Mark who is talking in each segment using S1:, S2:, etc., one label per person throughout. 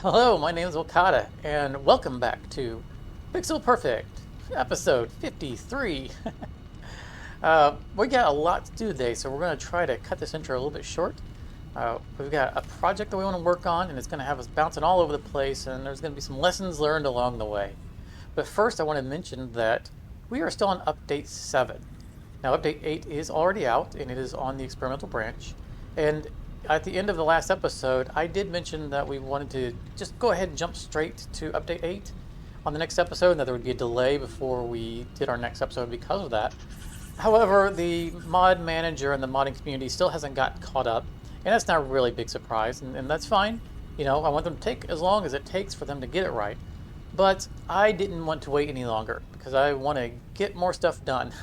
S1: Hello, my name is Okada, and welcome back to Pixel Perfect, episode 53. We got a lot to do today, so we're going to try to cut this intro a little bit short. We've got a project that we want to work on, and it's going to have us bouncing all over the place, and there's going to be some lessons learned along the way. But first, I want to mention that we are still on Update 7. Now, Update 8 is already out, and it is on the experimental branch. And at the end of the last episode, I did mention that we wanted to just go ahead and jump straight to Update 8 on the next episode, and that there would be a delay before we did our next episode because of that. However, the mod manager and the modding community still hasn't got caught up, and that's not really a big surprise, and that's fine. You know, I want them to take as long as it takes for them to get it right. But I didn't want to wait any longer because I want to get more stuff done.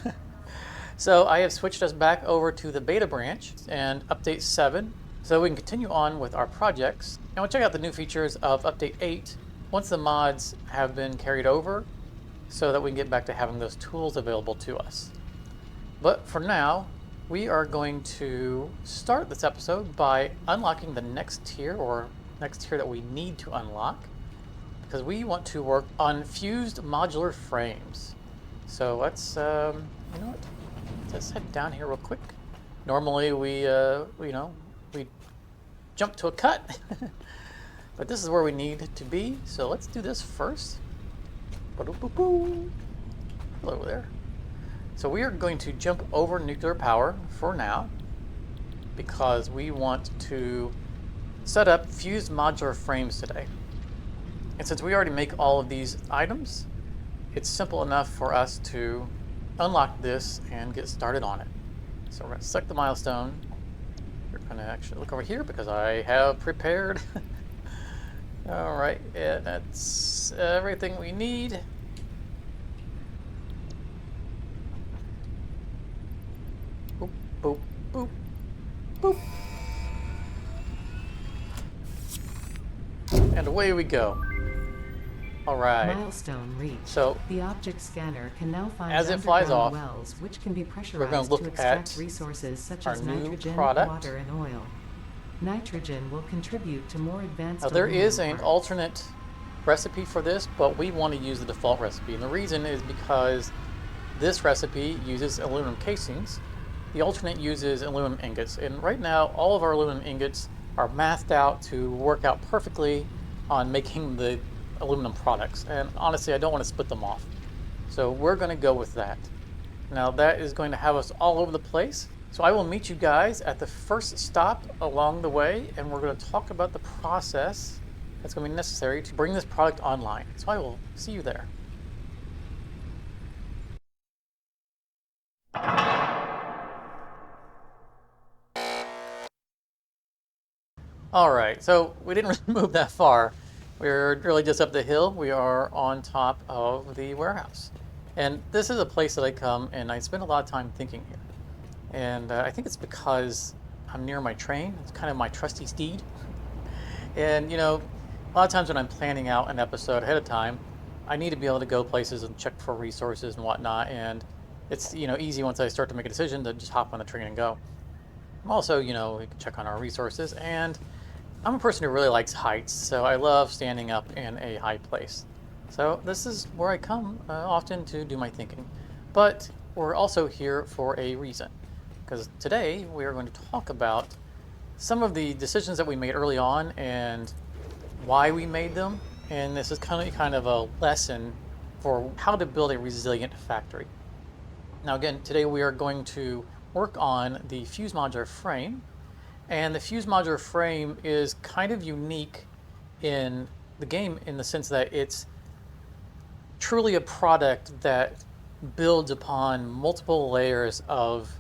S1: So I have switched us back over to the beta branch and Update 7 so we can continue on with our projects. And we'll check out the new features of Update 8 once the mods have been carried over so that we can get back to having those tools available to us. But for now, we are going to start this episode by unlocking the next tier, or next tier that we need to unlock, because we want to work on fused modular frames. So let's, you know what? Let's head down here real quick. Normally we jump to a cut, but this is where we need to be. So let's do this first. Hello there. So we are going to jump over nuclear power for now because we want to set up fused modular frames today. And since we already make all of these items, it's simple enough for us to unlock this and get started on it. So we're going to select the milestone. We're going to actually look over here because I have prepared. All right, yeah, that's everything we need. Boop, boop, boop, boop. And away we go. All right.
S2: Milestone reached.
S1: So
S2: the object scanner can now find
S1: as it flies off,
S2: wells, which can be pressurized
S1: we're going to look
S2: extract
S1: at
S2: resources such
S1: our
S2: as
S1: new
S2: nitrogen,
S1: product.
S2: water, and oil. Nitrogen will contribute to more advanced.
S1: Now there is an
S2: parts.
S1: alternate recipe for this, but we want to use the default recipe, and the reason is because this recipe uses aluminum casings. The alternate uses aluminum ingots, and right now all of our aluminum ingots are mathed out to work out perfectly on making the aluminum products, and honestly I don't want to split them off, so we're going to go with that. Now that is going to have us all over the place, so I will meet you guys at the first stop along the way, and we're going to talk about the process that's going to be necessary to bring this product online. So I will see you there. Alright, so we didn't really move that far. We're really just up the hill. We are on top of the warehouse. And this is a place that I come and I spend a lot of time thinking here. And I think it's because I'm near my train. It's kind of my trusty steed. And you know, a lot of times when I'm planning out an episode ahead of time, I need to be able to go places and check for resources and whatnot. And it's, you know, easy once I start to make a decision to just hop on the train and go. Also, you know, we can check on our resources, and I'm a person who really likes heights, so I love standing up in a high place. So this is where I come often to do my thinking. But we're also here for a reason, because today we are going to talk about some of the decisions that we made early on and why we made them. And this is kind of a lesson for how to build a resilient factory. Now again, today we are going to work on the fused modular frame. And the fused modular frame is kind of unique in the game in the sense that it's truly a product that builds upon multiple layers of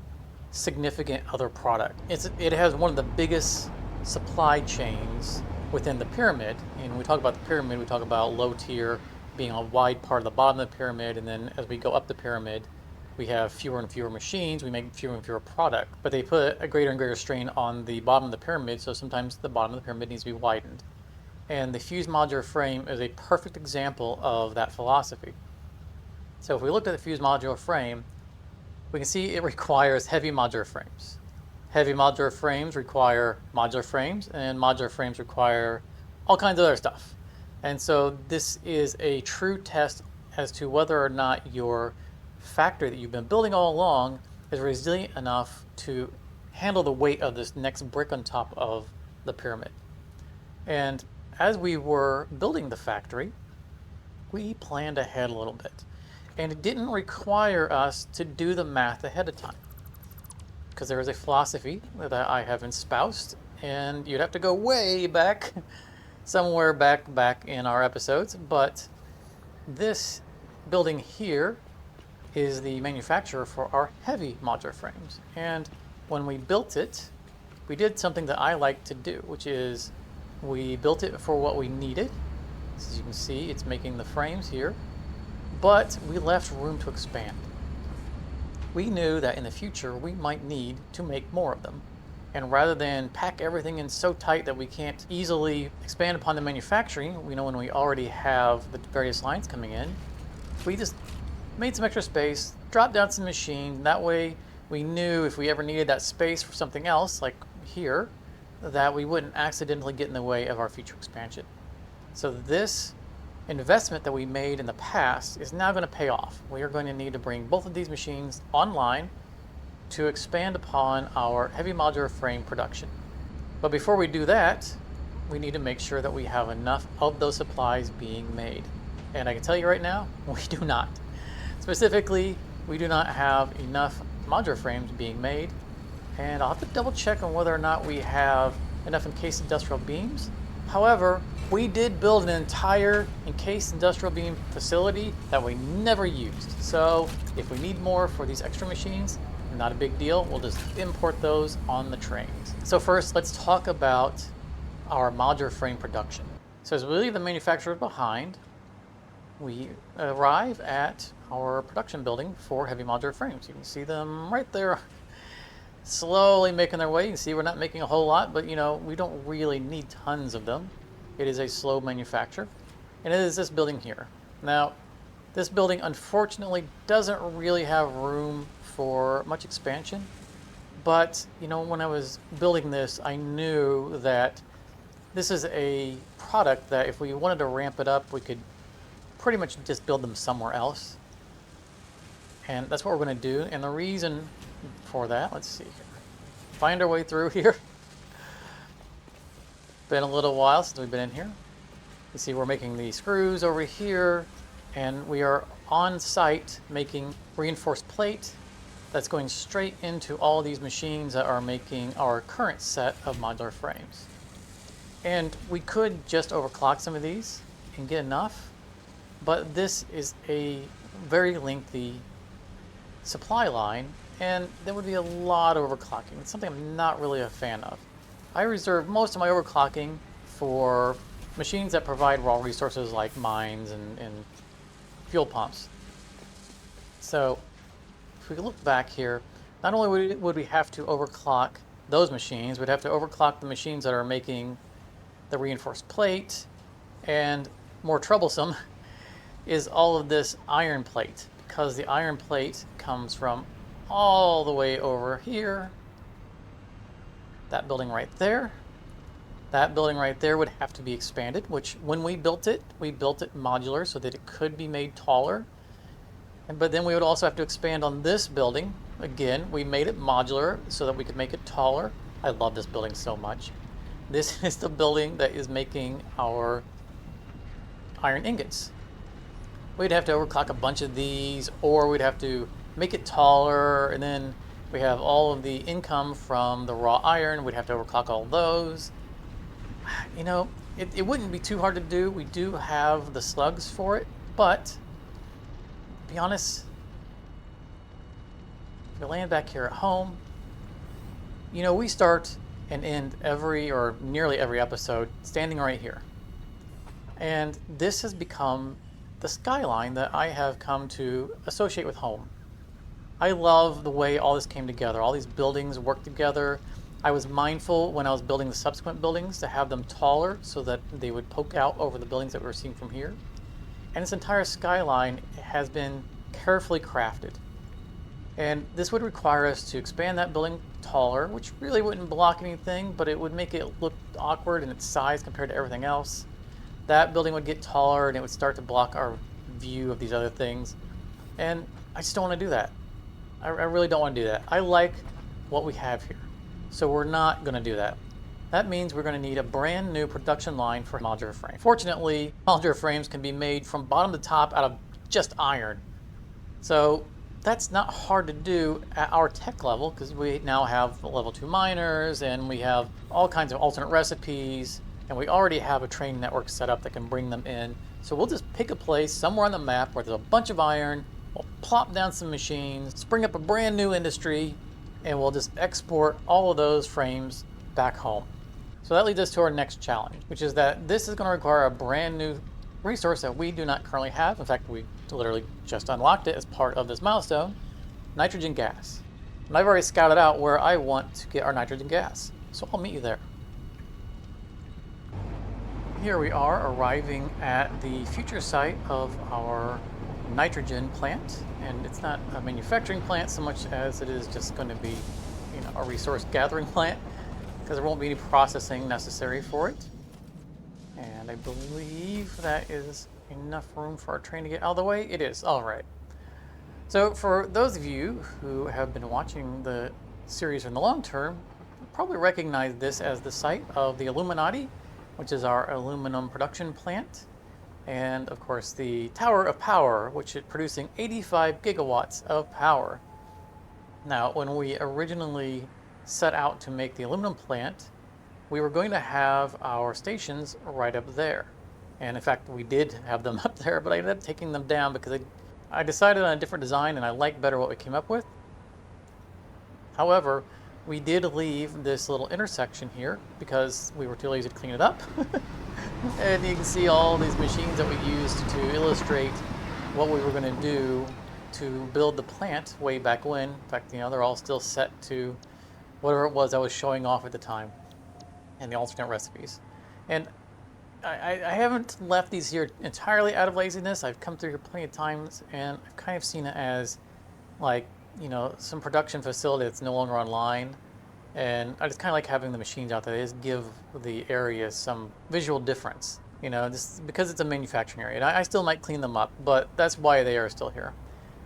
S1: significant other product. It has one of the biggest supply chains within the pyramid. And when we talk about the pyramid, we talk about low tier being a wide part of the bottom of the pyramid, and then as we go up the pyramid, we have fewer and fewer machines, we make fewer and fewer product, but they put a greater and greater strain on the bottom of the pyramid, so sometimes the bottom of the pyramid needs to be widened. And the fused modular frame is a perfect example of that philosophy. So if we looked at the fused modular frame, we can see it requires heavy modular frames. Heavy modular frames require modular frames, and modular frames require all kinds of other stuff. And so this is a true test as to whether or not your factory that you've been building all along is resilient enough to handle the weight of this next brick on top of the pyramid. And as we were building the factory, we planned ahead a little bit. And it didn't require us to do the math ahead of time, because there is a philosophy that I have espoused, and you'd have to go way back, somewhere back in our episodes. But this building here is the manufacturer for our heavy modular frames. And when we built it, we did something that I like to do, which is we built it for what we needed. As you can see, it's making the frames here, but we left room to expand. We knew that in the future we might need to make more of them. And rather than pack everything in so tight that we can't easily expand upon the manufacturing, we know when we already have the various lines coming in, we just made some extra space, dropped down some machines. That way we knew if we ever needed that space for something else, like here, that we wouldn't accidentally get in the way of our future expansion. So this investment that we made in the past is now going to pay off. We are going to need to bring both of these machines online to expand upon our heavy modular frame production. But before we do that, we need to make sure that we have enough of those supplies being made. And I can tell you right now, we do not. Specifically, we do not have enough modular frames being made, and I'll have to double check on whether or not we have enough encased industrial beams. However, we did build an entire encased industrial beam facility that we never used. So if we need more for these extra machines, not a big deal. We'll just import those on the trains. So first, let's talk about our modular frame production. So as we leave the manufacturer behind, we arrive at our production building for heavy modular frames. You can see them right there, slowly making their way. You can see we're not making a whole lot, but we don't really need tons of them. It is a slow manufacture, and it is this building here. Now, this building unfortunately doesn't really have room for much expansion, but when I was building this, I knew that this is a product that if we wanted to ramp it up, we could pretty much just build them somewhere else. And that's what we're going to do. And the reason for that, let's see here. Find our way through here. Been a little while since we've been in here. You see we're making the screws over here, and we are on site making reinforced plate that's going straight into all these machines that are making our current set of modular frames. And we could just overclock some of these and get enough, but this is a very lengthy supply line, and there would be a lot of overclocking. It's something I'm not really a fan of. I reserve most of my overclocking for machines that provide raw resources like mines and fuel pumps. So if we look back here, not only would we have to overclock those machines, we'd have to overclock the machines that are making the reinforced plate, and more troublesome is all of this iron plate, because the iron plate comes from all the way over here. That building right there. That building right there would have to be expanded, which when we built it modular so that it could be made taller. But then we would also have to expand on this building. Again, we made it modular so that we could make it taller. I love this building so much. This is the building that is making our iron ingots. We'd have to overclock a bunch of these, or we'd have to make it taller, and then we have all of the income from the raw iron. We'd have to overclock all those. It wouldn't be too hard to do. We do have the slugs for it, but to be honest, if we land back here at home, we start and end every or nearly every episode standing right here. And this has become the skyline that I have come to associate with home. I love the way all this came together. All these buildings work together. I was mindful when I was building the subsequent buildings to have them taller so that they would poke out over the buildings that we were seeing from here. And this entire skyline has been carefully crafted. And this would require us to expand that building taller, which really wouldn't block anything, but it would make it look awkward in its size compared to everything else. that building would get taller and it would start to block our view of these other things. And I just don't want to do that. I really don't want to do that. I like what we have here. So we're not going to do that. That means we're going to need a brand new production line for modular frame. Fortunately, modular frames can be made from bottom to top out of just iron. So that's not hard to do at our tech level because we now have level 2 miners and we have all kinds of alternate recipes and we already have a train network set up that can bring them in. So we'll just pick a place somewhere on the map where there's a bunch of iron, we'll plop down some machines, spring up a brand new industry, and we'll just export all of those frames back home. So that leads us to our next challenge, which is that this is going to require a brand new resource that we do not currently have. In fact, we literally just unlocked it as part of this milestone, nitrogen gas. And I've already scouted out where I want to get our nitrogen gas. So I'll meet you there. Here we are arriving at the future site of our nitrogen plant. And it's not a manufacturing plant so much as it is just going to be, a resource gathering plant because there won't be any processing necessary for it. And I believe that is enough room for our train to get out of the way. It is. All right. So for those of you who have been watching the series in the long term, you probably recognize this as the site of the Illuminati, which is our aluminum production plant. And of course the Tower of Power, which is producing 85 gigawatts of power. Now, when we originally set out to make the aluminum plant, we were going to have our stations right up there. And in fact, we did have them up there, but I ended up taking them down because I decided on a different design and I liked better what we came up with. However, we did leave this little intersection here because we were too lazy to clean it up. And you can see all these machines that we used to illustrate what we were going to do to build the plant way back when. In fact, they're all still set to whatever it was I was showing off at the time, and the alternate recipes. And I haven't left these here entirely out of laziness. I've come through here plenty of times, and I've kind of seen it as like, some production facility that's no longer online. And I just kind of like having the machines out there. They just give the area some visual difference, just because it's a manufacturing area. And I still might clean them up, but that's why they are still here.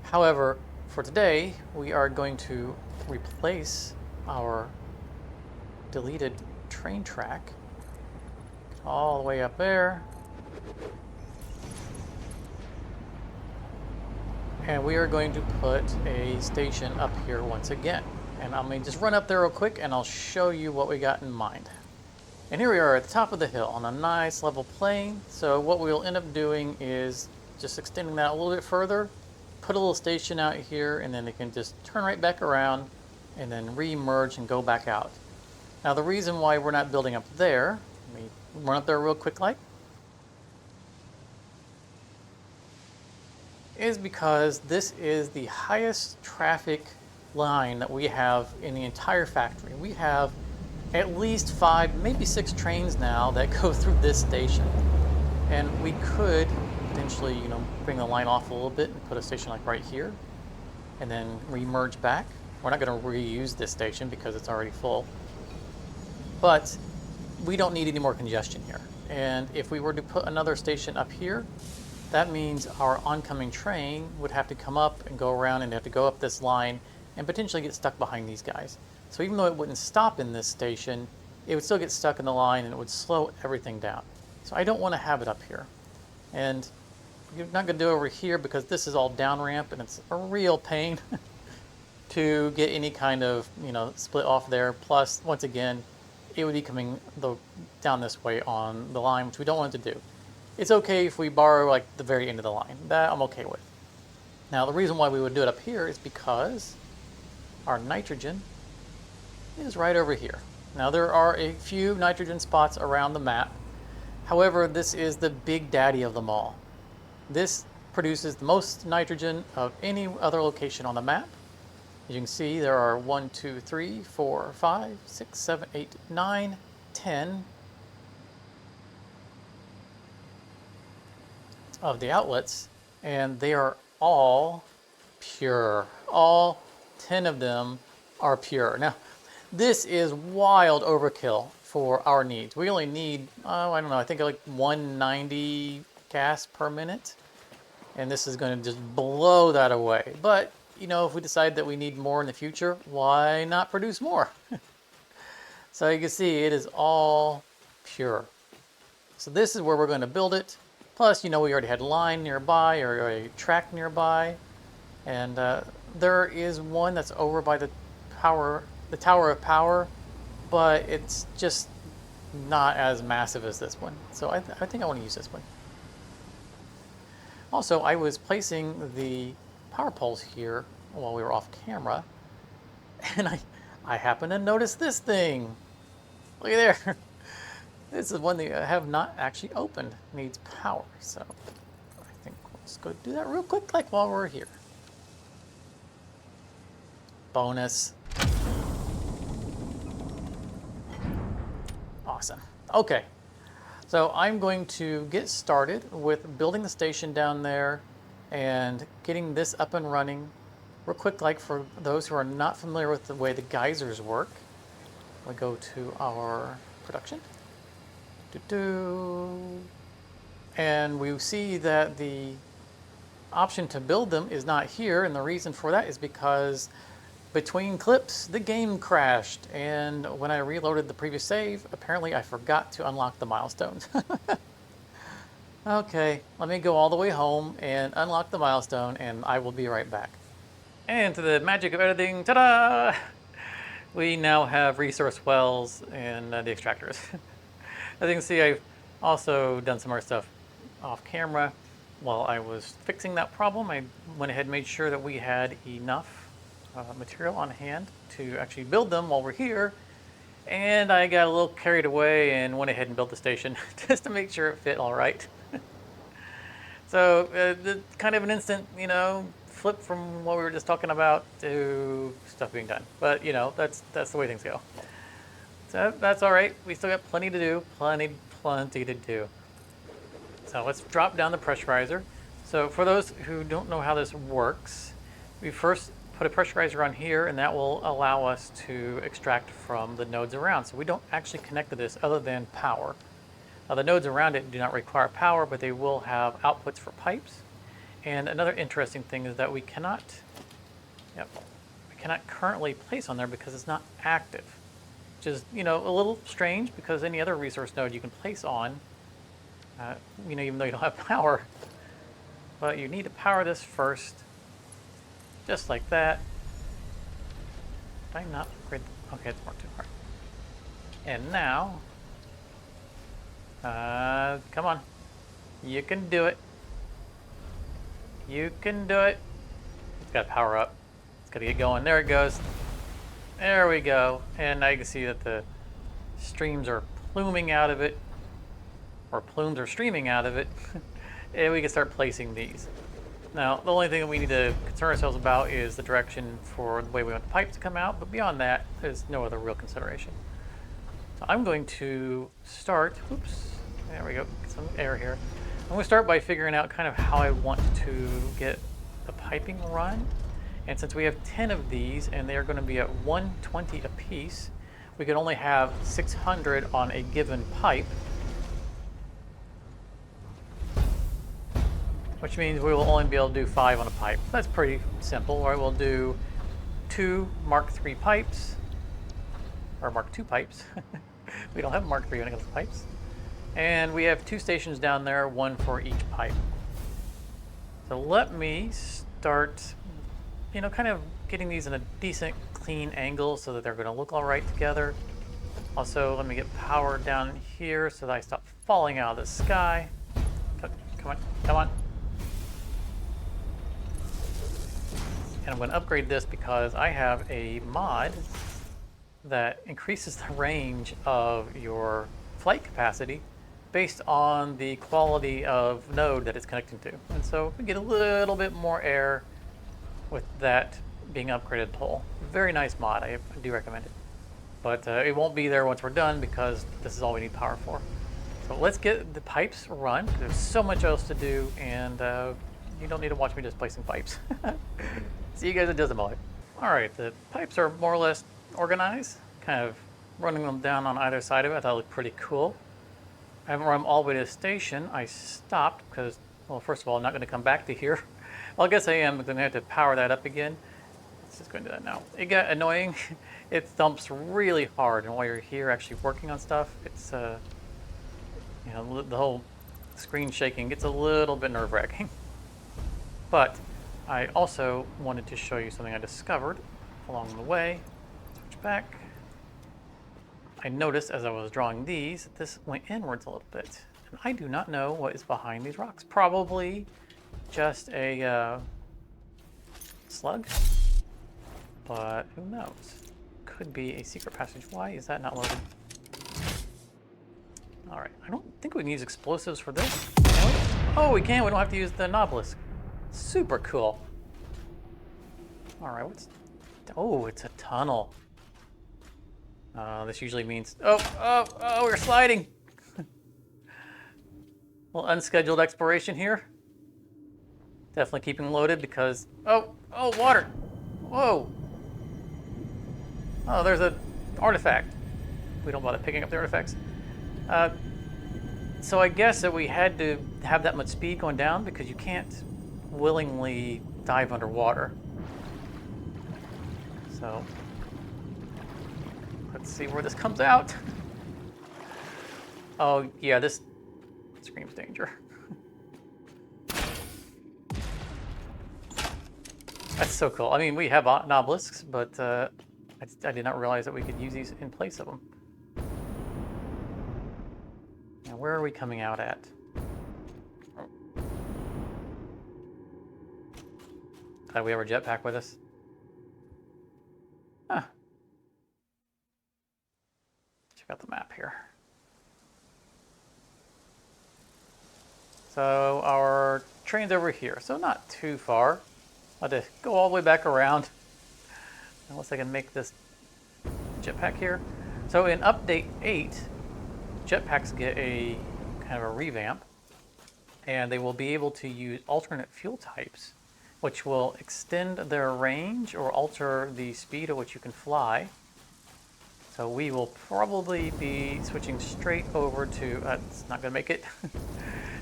S1: However, for today, we are going to replace our deleted train track all the way up there. And we are going to put a station up here once again. And I'm going to just run up there real quick and I'll show you what we got in mind. And here we are at the top of the hill on a nice level plane. So what we'll end up doing is just extending that a little bit further, put a little station out here, and then it can just turn right back around and then re-emerge and go back out. Now the reason why we're not building up there, let me run up there real quick is because this is the highest traffic line that we have in the entire factory. We have at least 5, maybe 6 trains now that go through this station. And we could potentially, bring the line off a little bit and put a station like right here and then re-merge back. We're not going to reuse this station because it's already full. But we don't need any more congestion here. And if we were to put another station up here, that means our oncoming train would have to come up and go around and have to go up this line and potentially get stuck behind these guys. So even though it wouldn't stop in this station, it would still get stuck in the line and it would slow everything down. So I don't want to have it up here. And you're not going to do it over here because this is all down ramp and it's a real pain to get any kind of, split off there. Plus, once again, it would be coming down this way on the line, which we don't want it to do. It's okay if we borrow like the very end of the line. That I'm okay with. Now, the reason why we would do it up here is because our nitrogen is right over here. Now, there are a few nitrogen spots around the map. However, this is the big daddy of them all. This produces the most nitrogen of any other location on the map. As you can see, there are 1, 2, 3, 4, 5, 6, 7, 8, 9, 10 of the outlets, and they are all pure. All 10 of them are pure. Now, this is wild overkill for our needs. We only need, I don't know, I think like 190 gas per minute. And this is going to just blow that away. But, you know, if we decide that we need more in the future, why not produce more? So you can see it is all pure. So this is where we're going to build it. Plus, you know, we already had line nearby or a track nearby. And there is one that's over by the Tower of Power, but it's just not as massive as this one. So I think I want to use this one. Also, I was placing the power poles here while we were off camera, and I happened to notice this thing. Look at there. This is one that I have not actually opened. Needs power, so I think let's go do that real quick, like while we're here. Bonus. Awesome. Okay. So I'm going to get started with building the station down there and getting this up and running. Real quick, like for those who are not familiar with the way the geysers work, we go to our production. And we see that the option to build them is not here, and the reason for that is because between clips, the game crashed, and when I reloaded the previous save, apparently I forgot to unlock the milestones. Okay, let me go all the way home and unlock the milestone, and I will be right back. And to the magic of editing, ta-da! We now have resource wells and the extractors. As you can see, I've also done some more stuff off camera. While I was fixing that problem, I went ahead and made sure that we had enough material on hand to actually build them while we're here, and I got a little carried away and went ahead and built the station just to make sure it fit all right. So kind of an instant, you know, flip from what we were just talking about to stuff being done. But you know, that's the way things go. So that's all right. We still got plenty to do, plenty to do. So let's drop down the pressurizer. So for those who don't know how this works, we first put a pressurizer on here, and that will allow us to extract from the nodes around. So we don't actually connect to this other than power. Now the nodes around it do not require power, but they will have outputs for pipes. And another interesting thing is that we cannot currently place on there because it's not active, which is, you know, a little strange because any other resource node you can place on, you know, even though you don't have power. But you need to power this first. Just like that. Did I not upgrade? Okay, it's worked too hard. And now, come on. You can do it. You can do it. It's got to power up. It's got to get going. There it goes. There we go. And now you can see that the streams are pluming out of it, or plumes are streaming out of it. And we can start placing these. Now, the only thing that we need to concern ourselves about is the direction for the way we want the pipe to come out, but beyond that, there's no other real consideration. So I'm going to start, oops, there we go, get some air here. I'm going to start by figuring out kind of how I want to get the piping run. And since we have 10 of these, and they are going to be at 120 a piece, we can only have 600 on a given pipe. Which means we will only be able to do 5 on a pipe. That's pretty simple. Right? We'll do 2 Mark III pipes, or Mark II pipes. We don't have Mark III when it comes to pipes. And we have 2 stations down there, 1 for each pipe. So let me start, you know, kind of getting these in a decent, clean angle so that they're going to look all right together. Also, let me get power down here so that I stop falling out of the sky. Come on, come on. And I'm going to upgrade this because I have a mod that increases the range of your flight capacity based on the quality of node that it's connecting to. And so we get a little bit more air with that being upgraded pole. Very nice mod, I do recommend it. But it won't be there once we're done because this is all we need power for. So let's get the pipes run. There's so much else to do, and you don't need to watch me just placing pipes. See you guys in just a moment. All right, the pipes are more or less organized, kind of running them down on either side of it. I thought it looked pretty cool. I haven't run them all the way to the station. I stopped because, well, first of all, I'm not going to come back to here. Well, I guess I am, but then I have to power that up again. Let's just go into that now. It got annoying. It thumps really hard, and while you're here actually working on stuff, it's, you know, the whole screen shaking gets a little bit nerve-wracking. But I also wanted to show you something I discovered along the way. Switch back. I noticed as I was drawing these that this went inwards a little bit. And I do not know what is behind these rocks. Probably just a slug, but who knows? Could be a secret passage. Why is that not loaded? All right, I don't think we can use explosives for this. Can we? Oh, we can. We don't have to use the obelisk. Super cool. All right, what's... Oh, it's a tunnel. This usually means... Oh, we're sliding. Little unscheduled exploration here. Definitely keeping loaded because... Oh, water. Whoa. Oh, there's an artifact. We don't bother picking up the artifacts. So I guess that we had to have that much speed going down because you can't willingly dive underwater. So let's see where this comes out. Oh yeah, this screams danger. That's so cool. I mean, we have obelisks, but I did not realize that we could use these in place of them. Now, where are we coming out at? Glad we have our jetpack with us. Huh. Check out the map here. So our train's over here, so not too far. I'll have to go all the way back around, unless I can make this jetpack here. So in update 8, jetpacks get a kind of a revamp, and they will be able to use alternate fuel types, which will extend their range or alter the speed at which you can fly. So we will probably be switching straight over to, it's not gonna make it,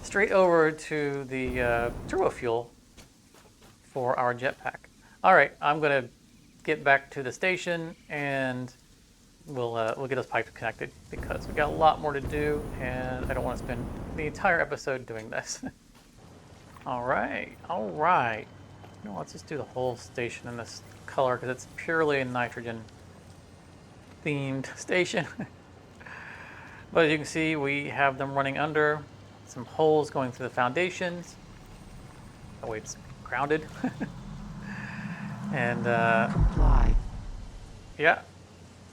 S1: straight over to the turbo fuel for our jetpack. All right, I'm gonna get back to the station and we'll get us pipes connected because we got a lot more to do and I don't want to spend the entire episode doing this. All right. You know, let's just do the whole station in this color because it's purely a nitrogen themed station. But as you can see, we have them running under, some holes going through the foundations. Oh wait, it's grounded. And
S2: Comply.
S1: yeah,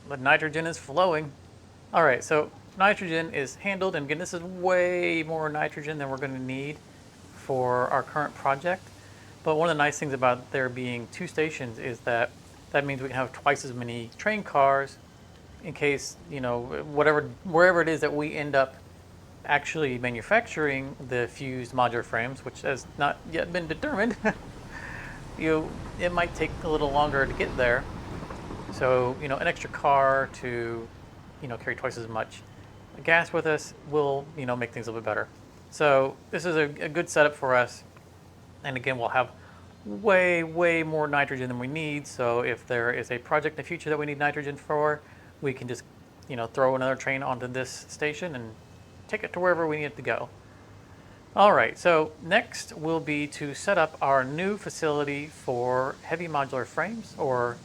S1: the nitrogen is flowing. All right, so nitrogen is handled, and again, this is way more nitrogen than we're going to need for our current project. But one of the nice things about there being 2 stations is that means we can have twice as many train cars in case, you know, wherever it is that we end up actually manufacturing the fused modular frames, which has not yet been determined. It might take a little longer to get there. So, you know, an extra car to, you know, carry twice as much gas with us will, you know, make things a little bit better. So this is a good setup for us. And again, we'll have way more nitrogen than we need. So if there is a project in the future that we need nitrogen for, we can just, you know, throw another train onto this station and take it to wherever we need it to go. All right, so next will be to set up our new facility for heavy modular frames, or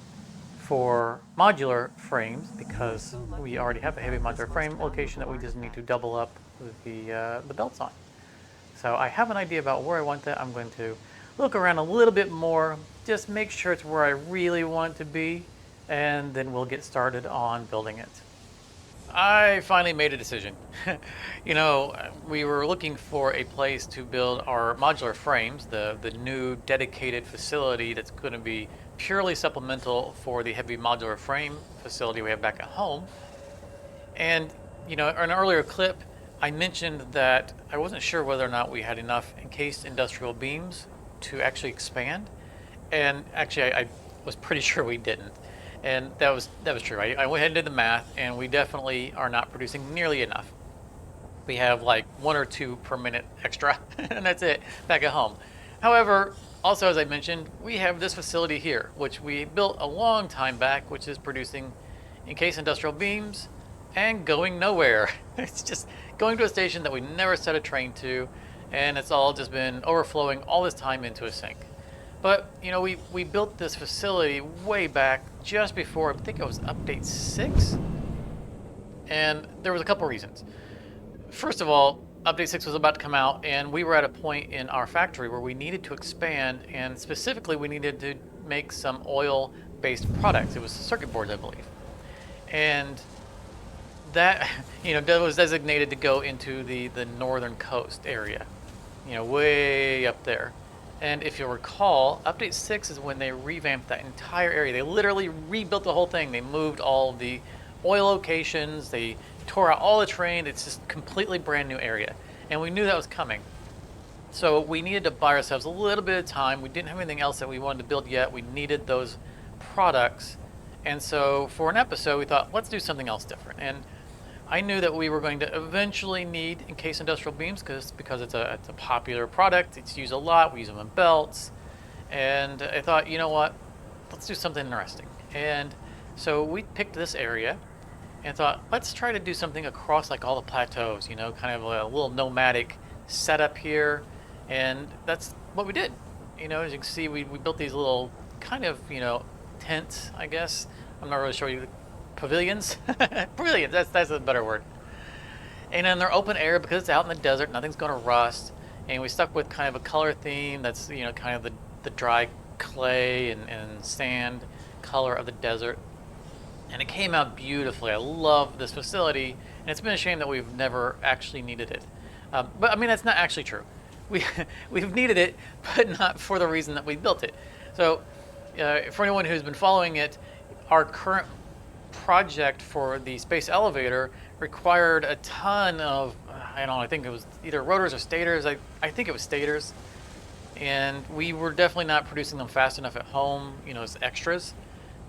S1: for modular frames, because we already have a heavy modular frame location that we just need to double up the belts on. So I have an idea about where I want that. I'm going to look around a little bit more, just make sure it's where I really want it to be, and then we'll get started on building it. I finally made a decision. You know, we were looking for a place to build our modular frames, the new dedicated facility that's going to be purely supplemental for the heavy modular frame facility we have back at home. And, you know, in an earlier clip, I mentioned that I wasn't sure whether or not we had enough encased industrial beams to actually expand. And actually, I was pretty sure we didn't. And that was true. I went ahead and did the math, and we definitely are not producing nearly enough. We have like 1 or 2 per minute extra, and that's it back at home. However, also as I mentioned, we have this facility here, which we built a long time back, which is producing encased industrial beams and going nowhere. It's just going to a station that we never set a train to, and it's all just been overflowing all this time into a sink. But we built this facility way back just before, I think it was update 6, and there was a couple reasons. First of all, update 6 was about to come out, and we were at a point in our factory where we needed to expand, and specifically we needed to make some oil-based products. It was circuit boards, I believe. And that, that was designated to go into the northern coast area, way up there. And if you'll recall, update 6 is when they revamped that entire area. They literally rebuilt the whole thing. They moved all the oil locations, they tore out all the terrain. It's just completely brand new area. And we knew that was coming. So we needed to buy ourselves a little bit of time. We didn't have anything else that we wanted to build yet. We needed those products. And so for an episode, we thought, let's do something else different. And I knew that we were going to eventually need encased industrial beams because it's a popular product. It's used a lot. We use them in belts. And I thought, you know what? Let's do something interesting. And so we picked this area and thought, let's try to do something across like all the plateaus, kind of a little nomadic setup here. And that's what we did. As you can see, we built these little kind of, tents, I guess. I'm not really sure you pavilions. Pavilions, that's a better word. And then they're open air because it's out in the desert, nothing's going to rust. And we stuck with kind of a color theme that's, kind of the dry clay and sand color of the desert. And it came out beautifully. I love this facility, and it's been a shame that we've never actually needed it. But I mean, that's not actually true. We've needed it, but not for the reason that we built it. So for anyone who's been following it, our current project for the space elevator required a ton of, I think it was either rotors or stators. I think it was stators. And we were definitely not producing them fast enough at home, as extras.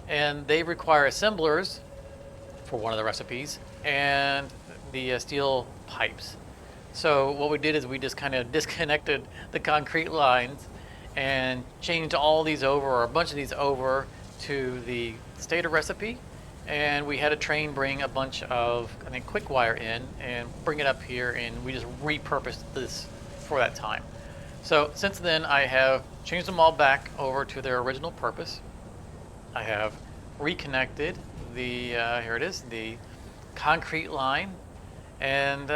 S1: And they require assemblers for one of the recipes and the steel pipes. So what we did is we just kind of disconnected the concrete lines and changed all these over, or a bunch of these over, to the stator recipe. And we had a train bring a bunch of, quick wire in and bring it up here, and we just repurposed this for that time. So since then, I have changed them all back over to their original purpose. I have reconnected the, here it is, the concrete line, and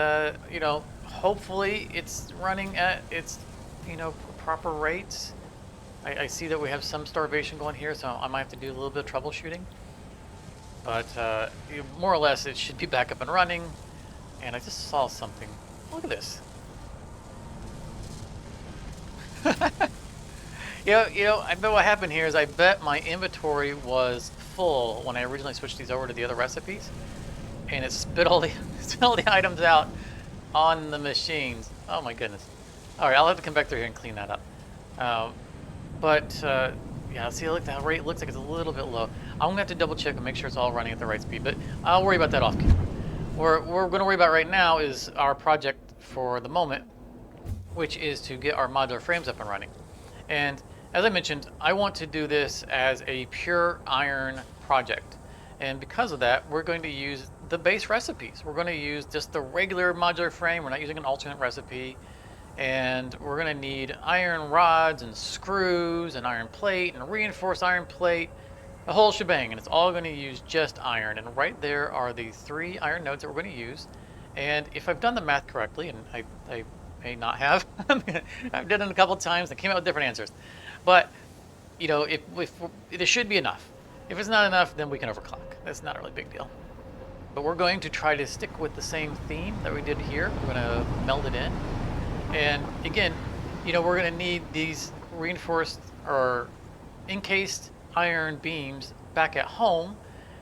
S1: hopefully it's running at its, proper rates. I see that we have some starvation going here, so I might have to do a little bit of troubleshooting. But more or less, it should be back up and running. And I just saw something. Look at this. I bet what happened here is I bet my inventory was full when I originally switched these over to the other recipes, and it spit all the items out on the machines. Oh my goodness! All right, I'll have to come back through here and clean that up. Yeah, see, look, that rate looks like it's a little bit low. I'm gonna have to double check and make sure it's all running at the right speed, but I'll worry about that off camera. What we're gonna worry about right now is our project for the moment, which is to get our modular frames up and running. And as I mentioned, I want to do this as a pure iron project. And because of that, we're going to use the base recipes. We're going to use just the regular modular frame. We're not using an alternate recipe. And we're going to need iron rods and screws and iron plate and reinforced iron plate, the whole shebang. And it's all going to use just iron. And right there are the 3 iron nodes that we're going to use. And if I've done the math correctly, and I may not have, I've done it a couple of times and came out with different answers. But, if there should be enough. If it's not enough, then we can overclock. That's not a really big deal. But we're going to try to stick with the same theme that we did here. We're going to meld it in. And again, we're going to need these reinforced or encased iron beams back at home.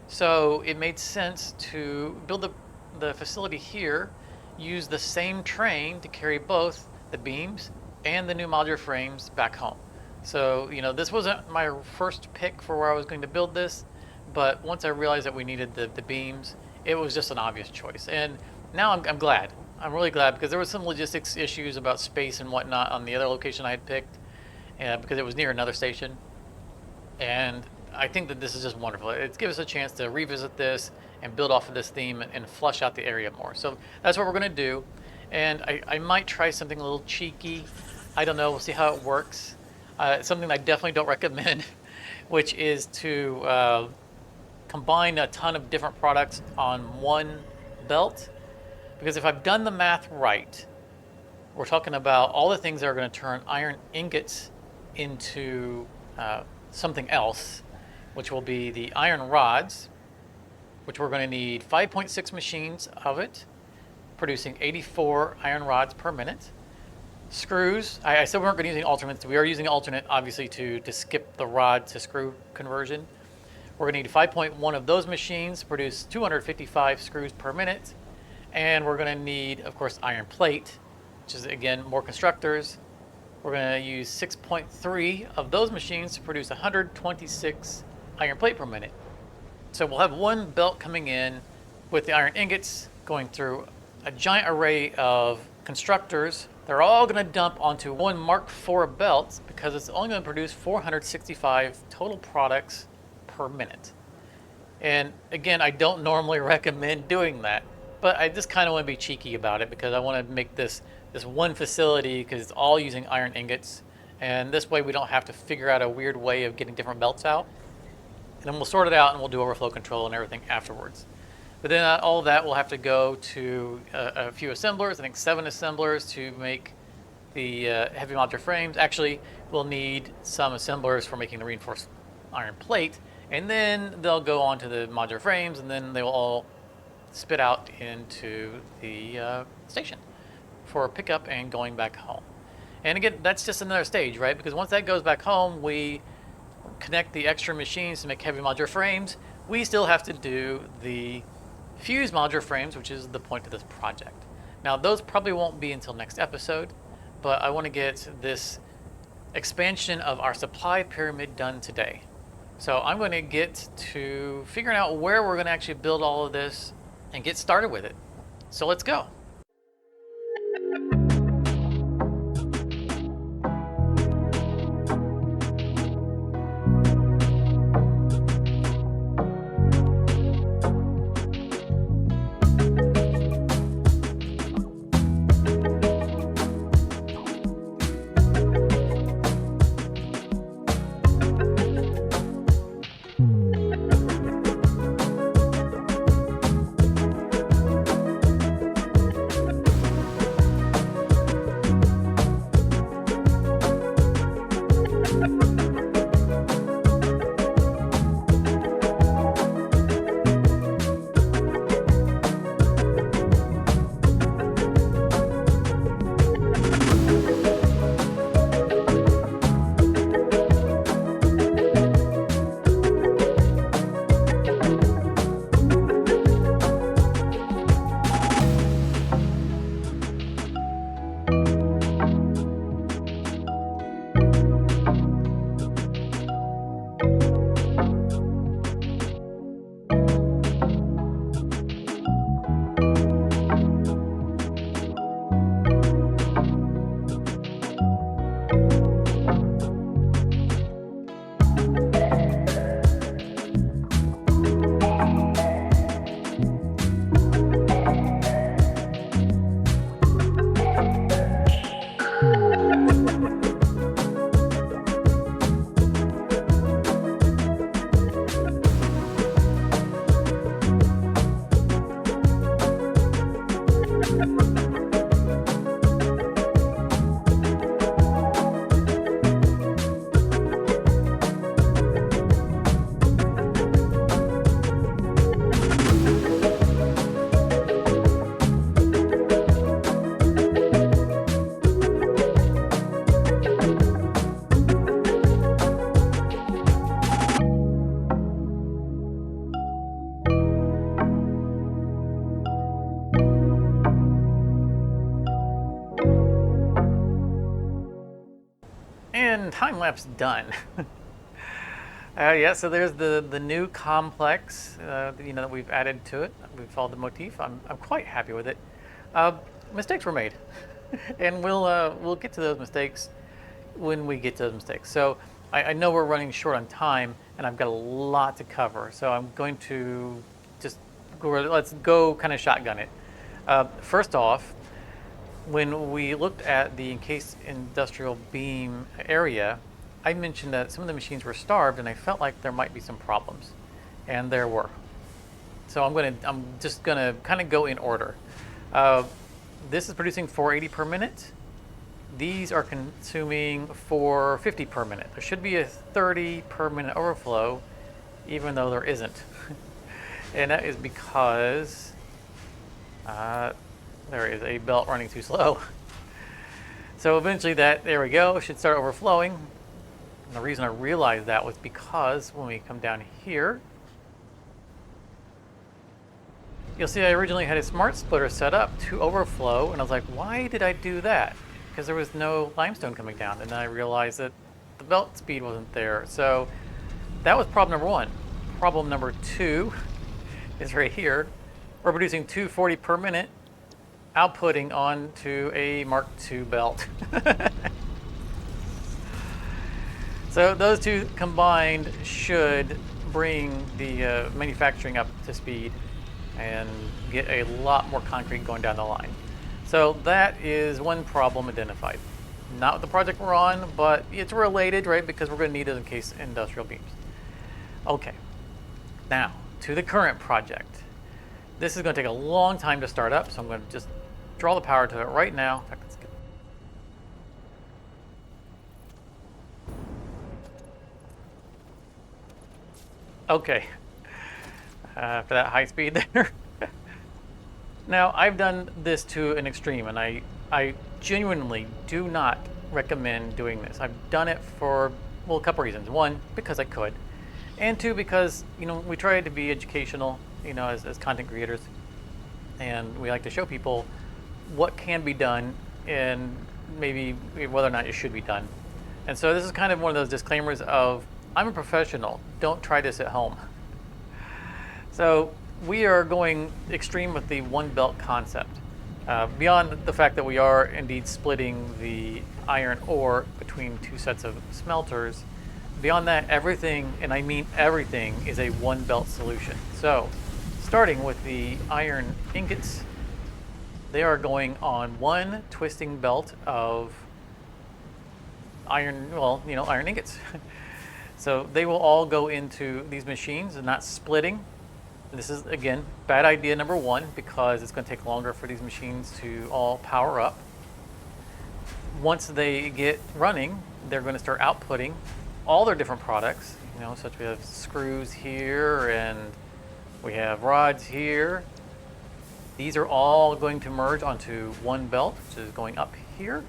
S1: So it made sense to build the facility here, use the same train to carry both the beams and the new modular frames back home. So, this wasn't my first pick for where I was going to build this, but once I realized that we needed the beams, it was just an obvious choice. And now I'm glad. I'm really glad, because there was some logistics issues about space and whatnot on the other location I had picked, because it was near another station. And I think that this is just wonderful. It gives us a chance to revisit this and build off of this theme and flush out the area more. So that's what we're going to do. And I might try something a little cheeky. I don't know. We'll see how it works. Something I definitely don't recommend, which is to combine a ton of different products on one belt. Because if I've done the math right, we're talking about all the things that are going to turn iron ingots into something else, which will be the iron rods, which we're going to need 5.6 machines of it, producing 84 iron rods per minute. Screws, I said we weren't going to use any alternates. We are using alternate, obviously, to skip the rod to screw conversion. We're going to need 5.1 of those machines to produce 255 screws per minute. And we're going to need, of course, iron plate, which is, again, more constructors. We're going to use 6.3 of those machines to produce 126 iron plate per minute. So we'll have one belt coming in with the iron ingots going through a giant array of constructors. They're all going to dump onto one Mark IV belt, because it's only going to produce 465 total products per minute. And again, I don't normally recommend doing that, but I just kind of want to be cheeky about it, because I want to make this one facility, because it's all using iron ingots. And this way we don't have to figure out a weird way of getting different belts out. And then we'll sort it out and we'll do overflow control and everything afterwards. But then all of that will have to go to a few assemblers, I think 7 assemblers, to make the heavy modular frames. Actually, we'll need some assemblers for making the reinforced iron plate. And then they'll go on to the modular frames, and then they will all spit out into the station for pickup and going back home. And again, that's just another stage, right? Because once that goes back home, we connect the extra machines to make heavy modular frames. We still have to do the fuse modular frames, which is the point of this project. Now, those probably won't be until next episode, but I want to get this expansion of our supply pyramid done today. So I'm going to get to figuring out where we're going to actually build all of this and get started with it. So let's go. And time lapse done. Yeah, so there's the new complex, that we've added to it. We've followed the motif. I'm quite happy with it. Uh, Mistakes were made, and we'll get to those mistakes when we get to those mistakes. So I know we're running short on time, and I've got a lot to cover. So I'm going to just let's go kind of shotgun it. First off, when we looked at the encased industrial beam area, I mentioned that some of the machines were starved, and I felt like there might be some problems, and there were. So I'm just gonna kind of go in order. Uh, this is producing 480 per minute. These are consuming 450 per minute. There should be a 30 per minute overflow, even though there isn't. And that is because there is a belt running too slow. So eventually there we go, should start overflowing. And the reason I realized that was because when we come down here, you'll see I originally had a smart splitter set up to overflow, and I was like, why did I do that? Because there was no limestone coming down, and then I realized that the belt speed wasn't there. So that was problem number one. Problem number two is right here. We're producing 240 per minute, outputting onto a Mark II belt. So those two combined should bring the manufacturing up to speed and get a lot more concrete going down the line. So that is one problem identified. Not with the project we're on, but it's related, right? Because we're going to need it in case industrial beams. Okay, now to the current project. This is going to take a long time to start up, so I'm going to just draw the power to it right now. In fact, let's get okay, for that high speed there. Now, I've done this to an extreme, and I genuinely do not recommend doing this. I've done it for, well, a couple reasons. One, because I could, and two, because, we try to be educational, as content creators, and we like to show people what can be done and maybe whether or not it should be done. And so this is kind of one of those disclaimers of, I'm a professional, don't try this at home. So we are going extreme with the one belt concept. Beyond the fact that we are indeed splitting the iron ore between two sets of smelters, beyond that, everything, and I mean everything, is a one belt solution. So starting with the iron ingots, they are going on one twisting belt of iron, iron ingots. So they will all go into these machines and not splitting. This is, again, bad idea number one, because it's going to take longer for these machines to all power up. Once they get running, they're going to start outputting all their different products, such we have screws here and we have rods here. These are all going to merge onto one belt, which is going up here.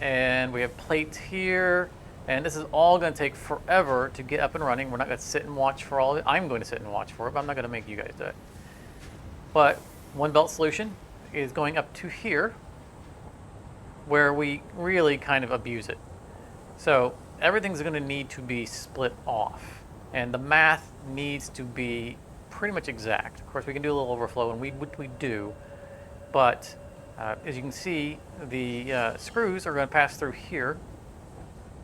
S1: And we have plates here. And this is all going to take forever to get up and running. We're not going to sit and watch for all of it. I'm going to sit and watch for it, but I'm not going to make you guys do it. But one belt solution is going up to here, where we really kind of abuse it. So everything's going to need to be split off. And the math needs to be pretty much exact. Of course, we can do a little overflow, and we do. But as you can see, the screws are going to pass through here.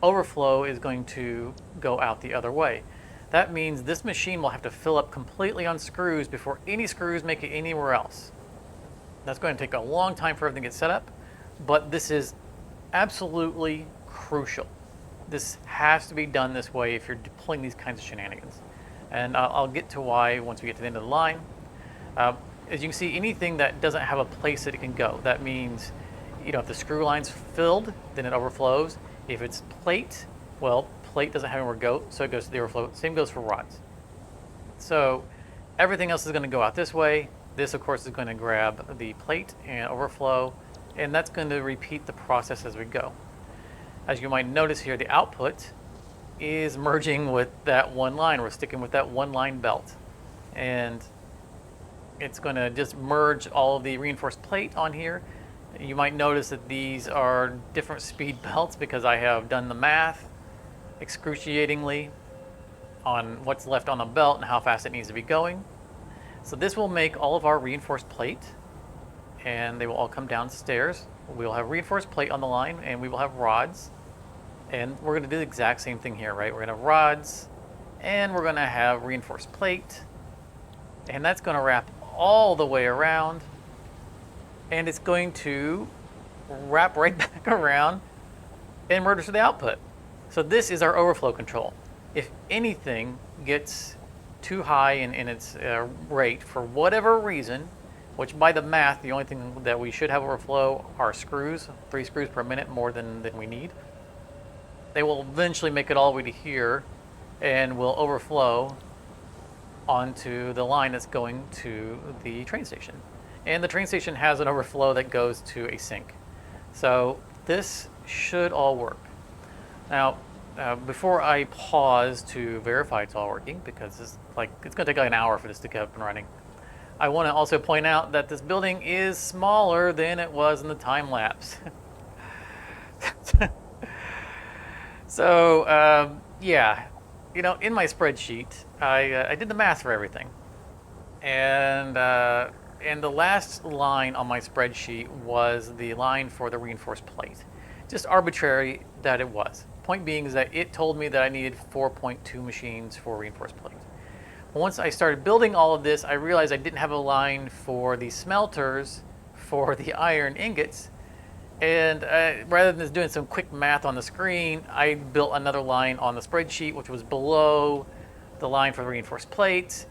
S1: Overflow is going to go out the other way. That means this machine will have to fill up completely on screws before any screws make it anywhere else. That's going to take a long time for everything to get set up, but this is absolutely crucial. This has to be done this way if you're deploying these kinds of shenanigans. And I'll get to why once we get to the end of the line. As you can see, anything that doesn't have a place that it can go, that means, if the screw line's filled, then it overflows. If it's plate, well, plate doesn't have anywhere to go, so it goes to the overflow. Same goes for rods. So everything else is going to go out this way. This, of course, is going to grab the plate and overflow, and that's going to repeat the process as we go. As you might notice here, the output is merging with that one line. We're sticking with that one line belt. And it's going to just merge all of the reinforced plate on here. You might notice that these are different speed belts because I have done the math excruciatingly on what's left on the belt and how fast it needs to be going. So this will make all of our reinforced plate, and they will all come downstairs. We will have reinforced plate on the line, and we will have rods. And we're going to do the exact same thing here, right? We're going to have rods, and we're going to have reinforced plate. And that's going to wrap all the way around. And it's going to wrap right back around and merge to the output. So this is our overflow control. If anything gets too high in its rate for whatever reason, which by the math, the only thing that we should have overflow are screws, 3 screws per minute more than we need. They will eventually make it all the way to here and will overflow onto the line that's going to the train station. And the train station has an overflow that goes to a sink. So this should all work. Now, before I pause to verify it's all working, because it's going to take like an hour for this to get up and running, I want to also point out that this building is smaller than it was in the time lapse. So yeah, in my spreadsheet, I did the math for everything, and the last line on my spreadsheet was the line for the reinforced plate. Just arbitrary that it was. Point being is that it told me that I needed 4.2 machines for reinforced plate. Once I started building all of this, I realized I didn't have a line for the smelters for the iron ingots. And rather than just doing some quick math on the screen, I built another line on the spreadsheet, which was below the line for the reinforced plates.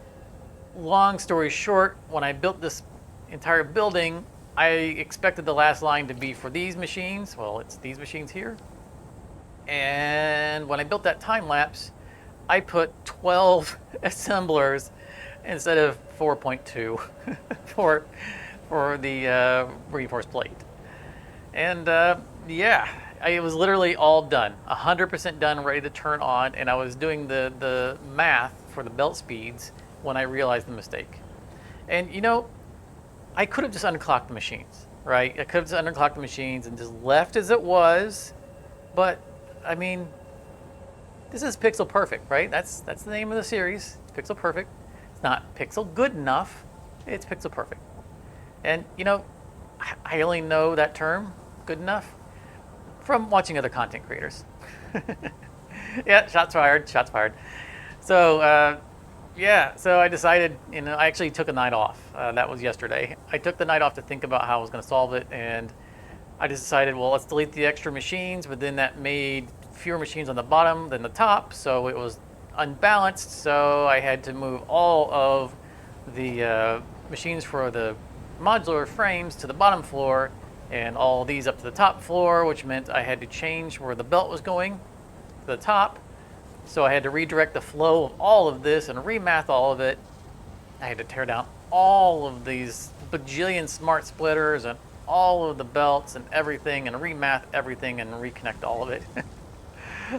S1: Long story short, when I built this entire building, I expected the last line to be for these machines. Well, it's these machines here. And when I built that time lapse, I put 12 assemblers instead of 4.2 for the reinforced plate. And yeah, it was literally all done, 100% done, ready to turn on. And I was doing the math for the belt speeds when I realized the mistake. And I could have just underclocked the machines, right? I could have just underclocked the machines and just left as it was. But I mean, this is pixel perfect, right? That's the name of the series. It's pixel perfect. It's not pixel good enough. It's pixel perfect. And I only know that term, good enough, from watching other content creators. Yeah, shots fired. So yeah, so I decided, I actually took a night off. That was yesterday. I took the night off to think about how I was going to solve it, and I just decided, well, let's delete the extra machines, but then that made fewer machines on the bottom than the top, so it was unbalanced. So I had to move all of the machines for the modular frames to the bottom floor and all these up to the top floor, which meant I had to change where the belt was going to the top. So I had to redirect the flow of all of this and remath all of it. I had to tear down all of these bajillion smart splitters and all of the belts and everything and remath everything and reconnect all of it.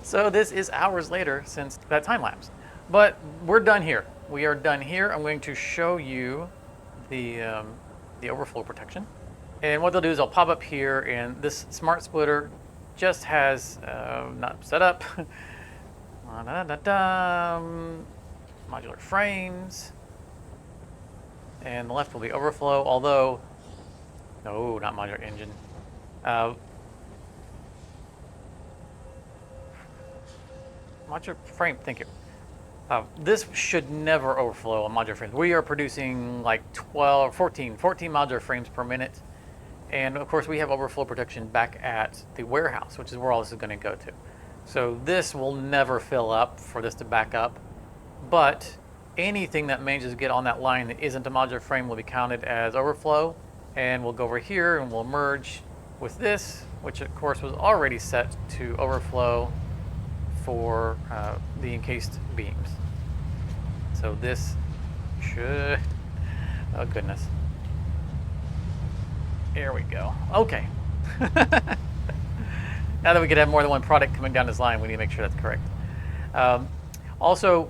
S1: So this is hours later since that time lapse. But we're done here. We are done here. I'm going to show you the overflow protection. And what they'll do is I'll pop up here, and this smart splitter just has, not set up, modular frames, and the left will be overflow, although, no, not modular engine. Modular frame, thank you. This should never overflow on modular frames. We are producing like 14 modular frames per minute. And of course we have overflow protection back at the warehouse, which is where all this is going to go to. So this will never fill up for this to back up. But anything that manages to get on that line that isn't a modular frame will be counted as overflow. And we'll go over here and we'll merge with this, which of course was already set to overflow for the encased beams. So this should, oh goodness. There we go. Okay. Now that we could have more than one product coming down this line, we need to make sure that's correct. Also,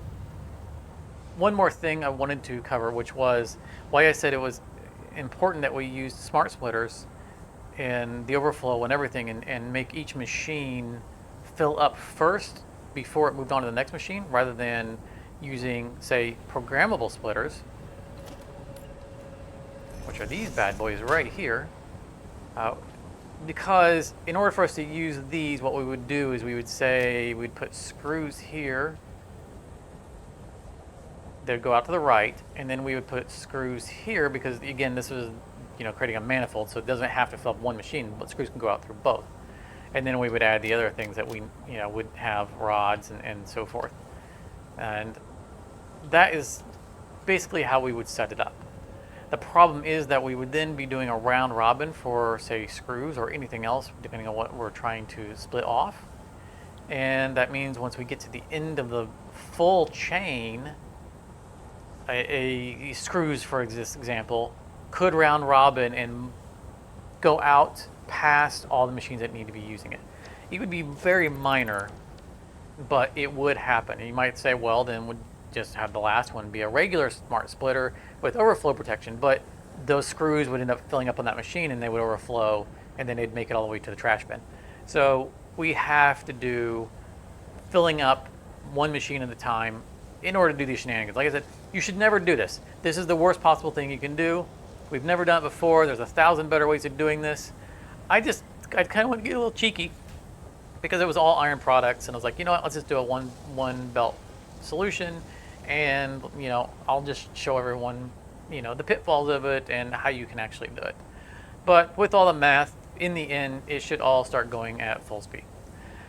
S1: one more thing I wanted to cover, which was why I said it was important that we use smart splitters and the overflow and everything and make each machine fill up first before it moved on to the next machine, rather than using, say, programmable splitters, which are these bad boys right here. Because in order for us to use these, what we would do is we would say we'd put screws here. They'd go out to the right, and then we would put screws here because, again, this is, creating a manifold, so it doesn't have to fill up one machine, but screws can go out through both. And then we would add the other things that we, would have rods and so forth. And that is basically how we would set it up. The problem is that we would then be doing a round robin for, say, screws or anything else, depending on what we're trying to split off. And that means once we get to the end of the full chain, screws, for this example, could round robin and go out past all the machines that need to be using it. It would be very minor, but it would happen. And you might say, well, then we'd just have the last one be a regular smart splitter with overflow protection, but those screws would end up filling up on that machine and they would overflow, and then they'd make it all the way to the trash bin. So we have to do filling up one machine at a time in order to do these shenanigans. Like I said, you should never do this. This is the worst possible thing you can do. We've never done it before. There's 1,000 better ways of doing this. I kind of want to get a little cheeky because it was all iron products, and I was like, you know what, let's just do a one belt solution, and I'll just show everyone the pitfalls of it and how you can actually do it. But with all the math, in the end, it should all start going at full speed.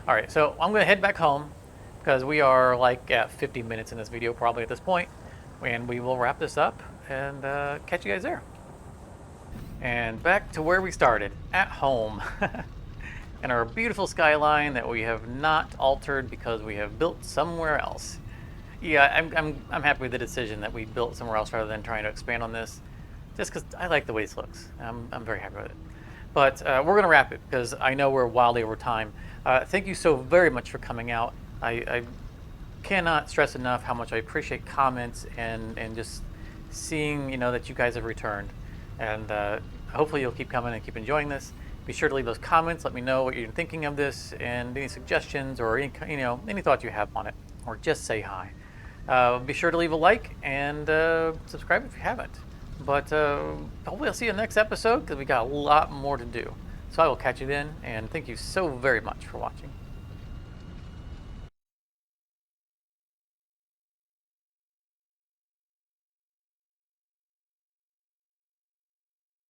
S1: All right, so I'm going to head back home because we are like at 50 minutes in this video probably at this point, and we will wrap this up and catch you guys there. And back to where we started, at home. And our beautiful skyline that we have not altered because we have built somewhere else. Yeah, I'm happy with the decision that we built somewhere else rather than trying to expand on this, just because I like the way this looks. I'm very happy with it. But we're going to wrap it because I know we're wildly over time. Thank you so very much for coming out. I cannot stress enough how much I appreciate comments and just seeing that you guys have returned. And hopefully you'll keep coming and keep enjoying this. Be sure to leave those comments. Let me know what you're thinking of this and any suggestions or any thoughts you have on it, or just say hi. Be sure to leave a like and subscribe if you haven't. But hopefully I'll see you in the next episode because we got a lot more to do. So I will catch you then, and thank you so very much for watching.